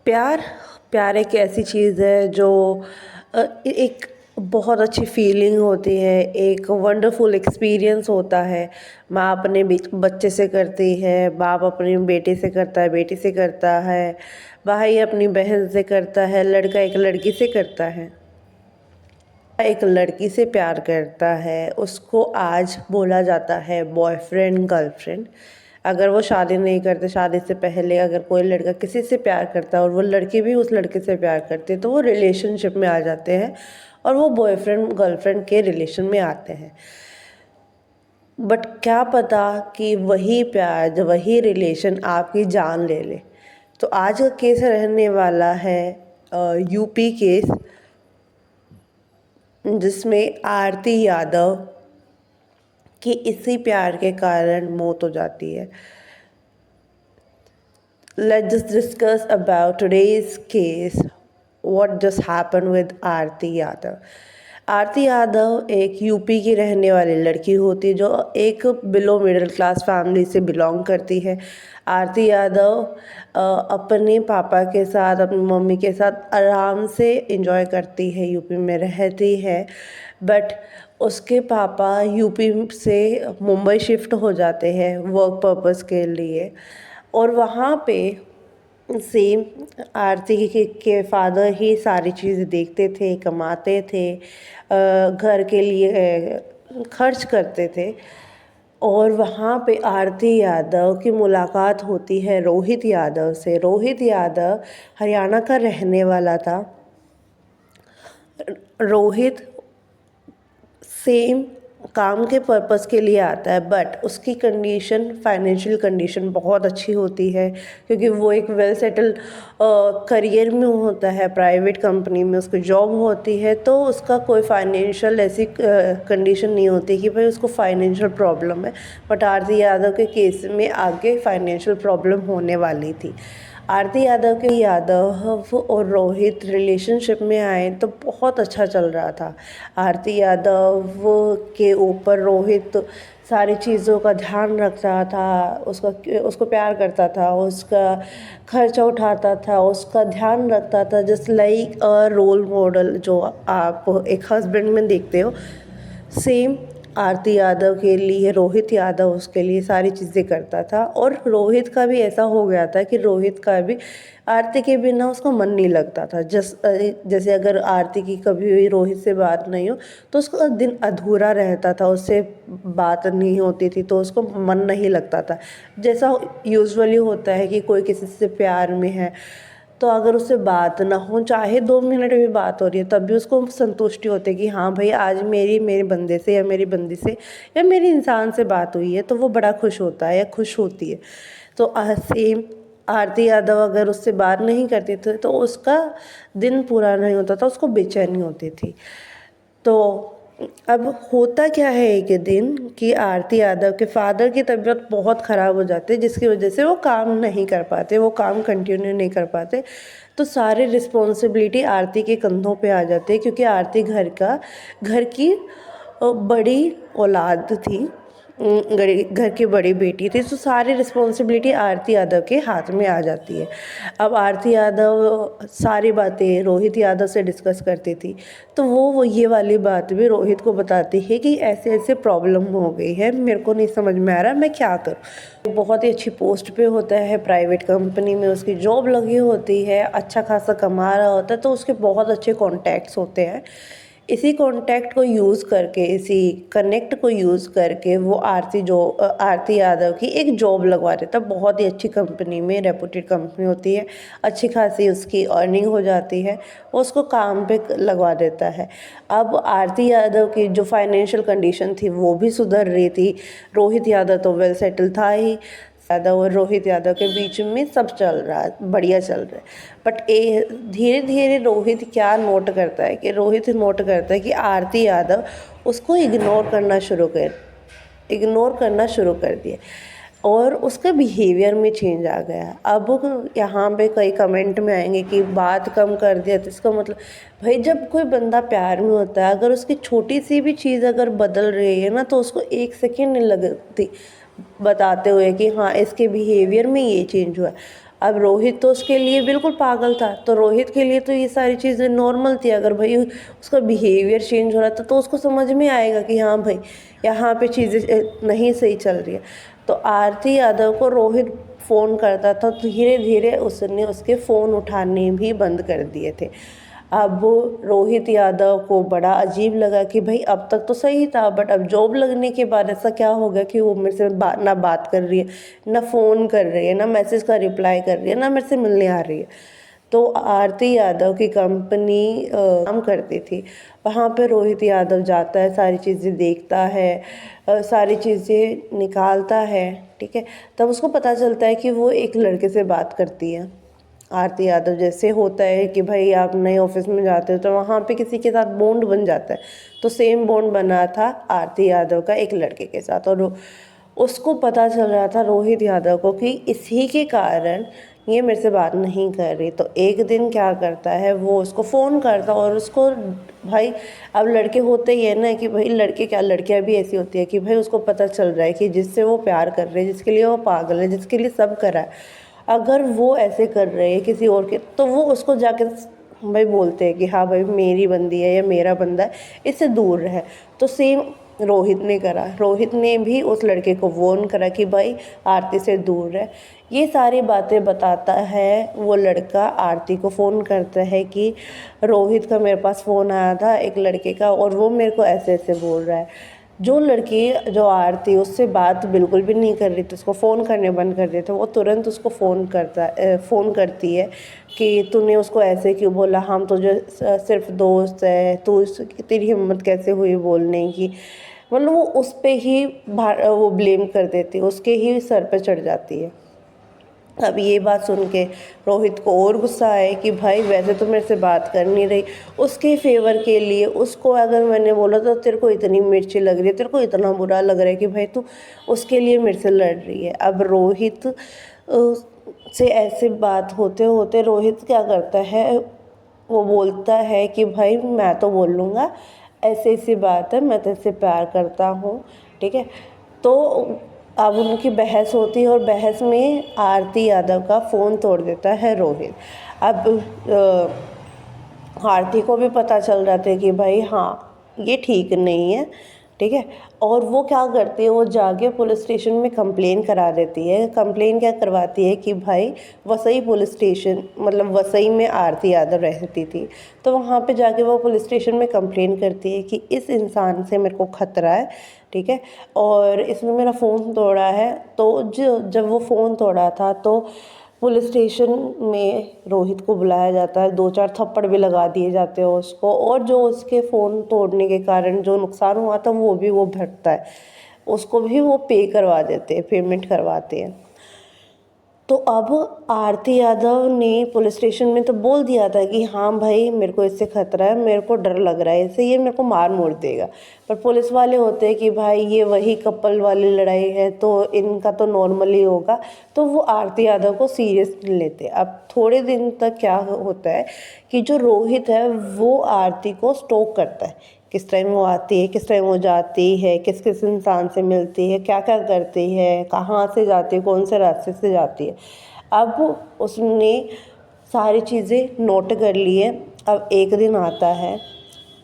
प्यार प्यार एक ऐसी चीज़ है जो एक बहुत अच्छी फीलिंग होती है, एक वंडरफुल एक्सपीरियंस होता है। माँ अपने बच्चे से करती है, बाप अपनी बेटे से करता है, बेटी से करता है, भाई अपनी बहन से करता है, लड़का एक लड़की से करता है। एक लड़की से प्यार करता है, उसको आज बोला जाता है बॉयफ्रेंड गर्लफ्रेंड। अगर वो शादी नहीं करते, शादी से पहले अगर कोई लड़का किसी से प्यार करता है और वो लड़की भी उस लड़के से प्यार करती है तो वो रिलेशनशिप में आ जाते हैं और वो बॉयफ्रेंड गर्लफ्रेंड के रिलेशन में आते हैं। बट क्या पता कि वही प्यार, वही रिलेशन आपकी जान ले ले। तो आज का केस रहने वाला है यूपी केस, जिसमें आरती यादव की इसी प्यार के कारण मौत हो जाती है। Let's just discuss about today's case, what just happened with Aarti Yadav. Aarti Yadav एक यूपी की रहने वाली लड़की होती है जो एक बिलो मिडिल क्लास फैमिली से बिलोंग करती है। आरती यादव अपने पापा के साथ, अपनी मम्मी के साथ आराम से इंजॉय करती है, यूपी में रहती है। बट उसके पापा यूपी से मुंबई शिफ्ट हो जाते हैं वर्क पर्पस के लिए, और वहाँ पे सेम आरती के फादर ही सारी चीज़ें देखते थे, कमाते थे, घर के लिए खर्च करते थे। और वहाँ पे आरती यादव की मुलाकात होती है रोहित यादव से। रोहित यादव हरियाणा का रहने वाला था। रोहित सेम काम के पर्पस के लिए आता है, बट उसकी कंडीशन, फाइनेंशियल कंडीशन बहुत अच्छी होती है क्योंकि वो एक वेल सेटल करियर में होता है, प्राइवेट कंपनी में उसकी जॉब होती है। तो उसका कोई फाइनेंशियल ऐसी कंडीशन नहीं होती कि भाई उसको फाइनेंशियल प्रॉब्लम है। बट आरती यादव के केस में आगे फाइनेंशियल प्रॉब्लम होने वाली थी। आरती यादव और रोहित रिलेशनशिप में आए तो बहुत अच्छा चल रहा था। आरती यादव के ऊपर रोहित सारी चीज़ों का ध्यान रख रहा था, उसको प्यार करता था, उसका खर्चा उठाता था, उसका ध्यान रखता था, just like a role model जो आप एक हस्बैंड में देखते हो। सेम आरती यादव के लिए रोहित यादव उसके लिए सारी चीज़ें करता था। और रोहित का भी ऐसा हो गया था कि रोहित का भी आरती के बिना उसका मन नहीं लगता था। जैसे अगर आरती की कभी भी रोहित से बात नहीं हो तो उसका दिन अधूरा रहता था, उससे बात नहीं होती थी तो उसको मन नहीं लगता था। जैसा यूजुअली होता है कि कोई किसी से प्यार में है तो अगर उससे बात ना हो, चाहे 2 मिनट भी बात हो रही है, तब भी उसको संतुष्टि होती है कि हाँ भाई आज मेरे बंदे से या मेरी बंदी से या मेरे इंसान से बात हुई है, तो वो बड़ा खुश होता है या खुश होती है। तो सेम आरती यादव अगर उससे बात नहीं करती थी तो उसका दिन पूरा नहीं होता था, उसको बेचैनी होती थी। तो अब होता क्या है एक दिन कि आरती यादव के फादर की तबीयत बहुत ख़राब हो जाती है, जिसकी वजह से वो काम नहीं कर पाते, वो काम कंटिन्यू नहीं कर पाते। तो सारी रिस्पॉन्सिबिलिटी आरती के कंधों पे आ जाती है क्योंकि आरती घर की बड़ी औलाद थी, घर की बड़ी बेटी थी। तो सारी रिस्पॉन्सिबिलिटी आरती यादव के हाथ में आ जाती है। अब आरती यादव सारी बातें रोहित यादव से डिस्कस करती थी, तो वो ये वाली बात भी रोहित को बताती है कि ऐसे ऐसे प्रॉब्लम हो गई है, मेरे को नहीं समझ में आ रहा मैं क्या करूँ। बहुत ही अच्छी पोस्ट पे होता है, प्राइवेट कंपनी में उसकी जॉब लगी होती है, अच्छा खासा कमा रहा होता है, तो उसके बहुत अच्छे कॉन्टैक्ट्स होते हैं। इसी कॉन्टैक्ट को यूज़ करके, इसी कनेक्ट को यूज़ करके वो आरती यादव की एक जॉब लगवा देता। बहुत ही अच्छी कंपनी में, रेपुटेड कंपनी होती है, अच्छी खासी उसकी अर्निंग हो जाती है, वो उसको काम पे लगवा देता है। अब आरती यादव की जो फाइनेंशियल कंडीशन थी वो भी सुधर रही थी। रोहित यादव तो वेल सेटल था ही, यादव और रोहित यादव के बीच में सब चल रहा है, बढ़िया चल रहा है। बट धीरे धीरे रोहित नोट करता है कि आरती यादव उसको इग्नोर करना शुरू कर दिया और उसके बिहेवियर में चेंज आ गया। अब यहाँ पे कई कमेंट में आएंगे कि बात कम कर दिया, तो इसका मतलब भाई जब कोई बंदा प्यार में होता है, अगर उसकी छोटी सी भी चीज़ अगर बदल रही है ना तो उसको 1 सेकेंड नहीं लगती बताते हुए कि हाँ इसके बिहेवियर में ये चेंज हुआ है। अब रोहित तो उसके लिए बिल्कुल पागल था, तो रोहित के लिए तो ये सारी चीज़ें नॉर्मल थी। अगर भाई उसका बिहेवियर चेंज हो रहा था तो उसको समझ में आएगा कि हाँ भाई यहाँ पे चीज़ें नहीं सही चल रही है। तो आरती यादव को रोहित फ़ोन करता था, तो धीरे धीरे उसने उसके फ़ोन उठाने भी बंद कर दिए थे। अब रोहित यादव को बड़ा अजीब लगा कि भाई अब तक तो सही था, बट अब जॉब लगने के बाद ऐसा क्या हो गया कि वो मेरे से ना बात कर रही है, ना फ़ोन कर रही है, ना मैसेज का रिप्लाई कर रही है, ना मेरे से मिलने आ रही है। तो आरती यादव की कंपनी काम करती थी, वहाँ पे रोहित यादव जाता है, सारी चीज़ें देखता है, सारी चीज़ें निकालता है, ठीक है। तब उसको पता चलता है कि वो एक लड़के से बात करती है। आरती यादव जैसे होता है कि भाई आप नए ऑफिस में जाते हो तो वहाँ पे किसी के साथ बॉन्ड बन जाता है, तो सेम बॉन्ड बना था आरती यादव का एक लड़के के साथ। और उसको पता चल रहा था रोहित यादव को कि इसी के कारण ये मेरे से बात नहीं कर रही। तो एक दिन क्या करता है, वो उसको फ़ोन करता और उसको, भाई अब लड़के होते ही है ना कि भाई लड़के क्या, लड़कियां भी ऐसी होती है कि भाई उसको पता चल रहा है कि जिससे वो प्यार कर रहे हैं, जिसके लिए वो पागल है, जिसके लिए सब करा है, अगर वो ऐसे कर रहे हैं किसी और के, तो वो उसको जाके भाई बोलते हैं कि हाँ भाई मेरी बंदी है या मेरा बंदा है, इससे दूर रहे। तो सेम रोहित ने करा, रोहित ने भी उस लड़के को वार्न करा कि भाई आरती से दूर रहे। ये सारी बातें बताता है वो लड़का, आरती को फ़ोन करता है कि रोहित का मेरे पास फ़ोन आया था एक लड़के का, और वो मेरे को ऐसे ऐसे बोल रहा है। जो लड़की, जो आरती उससे बात बिल्कुल भी नहीं कर रही थी, उसको फ़ोन करने बंद कर दिए थे, वो तुरंत उसको फ़ोन करती है कि तूने उसको ऐसे क्यों बोला, हम तो जो सिर्फ दोस्त है, तू तेरी हिम्मत कैसे हुई बोलने की। मतलब वो उस पे ही वो ब्लेम कर देती है, उसके ही सर पे चढ़ जाती है। अब ये बात सुन के रोहित को और गुस्सा आया कि भाई वैसे तो मेरे से बात कर नहीं रही, उसके फेवर के लिए उसको अगर मैंने बोला तो तेरे को इतनी मिर्ची लग रही है, तेरे को इतना बुरा लग रहा है कि भाई तू उसके लिए मेरे से लड़ रही है। अब रोहित से ऐसे बात होते होते रोहित क्या करता है, वो बोलता है कि भाई मैं तो बोल लूँगा, ऐसी ऐसी बात है, मैं तेरे प्यार करता हूँ, ठीक है। तो अब उनकी बहस होती है और बहस में आरती यादव का फ़ोन तोड़ देता है रोहित। अब आरती को भी पता चल जाता है कि भाई हाँ ये ठीक नहीं है, ठीक है। और वो क्या करती है, वो जाके पुलिस स्टेशन में कंप्लेन करा देती है। कंप्लेन क्या करवाती है कि भाई वसई पुलिस स्टेशन, मतलब वसई में आरती यादव रहती थी, तो वहाँ पे जाके वो पुलिस स्टेशन में कंप्लेन करती है कि इस इंसान से मेरे को खतरा है, ठीक है, और इसने मेरा फ़ोन तोड़ा है। तो जब वो फ़ोन तोड़ा था तो पुलिस स्टेशन में रोहित को बुलाया जाता है, 2-4 थप्पड़ भी लगा दिए जाते हैं उसको, और जो उसके फ़ोन तोड़ने के कारण जो नुकसान हुआ था वो भी वो भरता है, उसको भी वो पे करवा देते हैं, पेमेंट करवाते हैं। तो अब आरती यादव ने पुलिस स्टेशन में तो बोल दिया था कि हाँ भाई मेरे को इससे खतरा है, मेरे को डर लग रहा है, इससे ये मेरे को मार मोड़ देगा। पर पुलिस वाले होते हैं कि भाई ये वही कपल वाली लड़ाई है तो इनका तो नॉर्मल ही होगा, तो वो आरती यादव को सीरियस नहीं लेते। अब थोड़े दिन तक क्या होता है कि जो रोहित है वो आरती को स्टॉक करता है, किस टाइम वो आती है, किस टाइम वो जाती है, किस किस इंसान से मिलती है, क्या क्या करती है, कहाँ से जाती है, कौन से रास्ते से जाती है। अब उसने सारी चीज़ें नोट कर ली है। अब एक दिन आता है,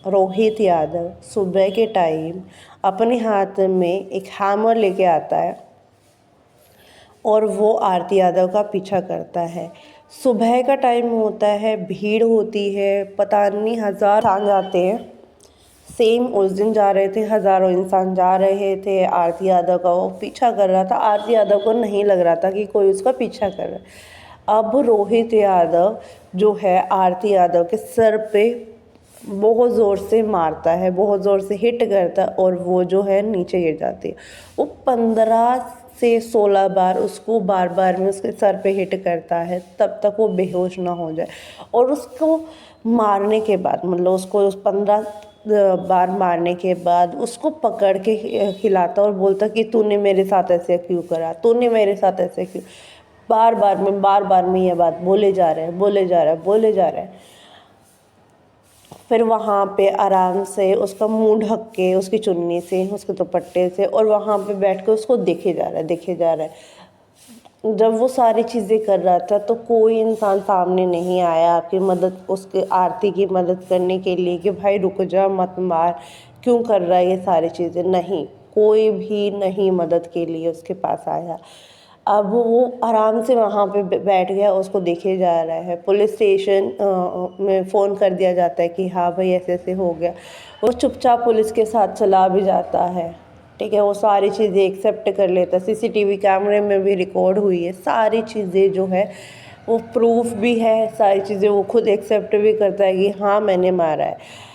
रोहित यादव सुबह के टाइम अपने हाथ में एक हैमर लेके आता है और वो आरती यादव का पीछा करता है। सुबह का टाइम होता है, भीड़ होती है, पता नहीं हज़ार आ जाते हैं। सेम उस दिन जा रहे थे, हज़ारों इंसान जा रहे थे, आरती यादव का वो पीछा कर रहा था। आरती यादव को नहीं लग रहा था कि कोई उसका पीछा कर रहा है। अब रोहित यादव जो है आरती यादव के सर पे बहुत ज़ोर से मारता है, बहुत ज़ोर से हिट करता है और वो जो है नीचे गिर जाती है। वो 15 से 16 बार उसको बार बार में उसके सर पे हिट करता है तब तक वो बेहोश ना हो जाए। और उसको मारने के बाद, मतलब उसको उस 15 बार मारने के बाद उसको पकड़ के हिलाता और बोलता कि तूने मेरे साथ ऐसे क्यों करा, तूने मेरे साथ ऐसे क्यों। बार बार में ये बात बोले जा रहे हैं, बोले जा रहे हैं, बोले जा रहे हैं। फिर वहाँ पे आराम से उसका मुंह ढक के उसकी चुन्नी से, उसके दुपट्टे से, और वहाँ पे बैठ के उसको देखे जा रहा है, देखे जा रहा है। जब वो सारी चीज़ें कर रहा था तो कोई इंसान सामने नहीं आया आपकी मदद, उसके आरती की मदद करने के लिए कि भाई रुक जा, मत मार, क्यों कर रहा है ये सारी चीज़ें। नहीं, कोई भी नहीं मदद के लिए उसके पास आया। अब वो आराम से वहाँ पे बैठ गया, उसको देखे जा रहा है। पुलिस स्टेशन में फ़ोन कर दिया जाता है कि हाँ भाई ऐसे ऐसे हो गया। वो चुपचाप पुलिस के साथ चला भी जाता है, ठीक है। वो सारी चीज़ें एक्सेप्ट कर लेता है, सीसीटीवी कैमरे में भी रिकॉर्ड हुई है सारी चीज़ें जो है, वो प्रूफ भी है, सारी चीज़ें वो खुद एक्सेप्ट भी करता है कि हाँ मैंने मारा है।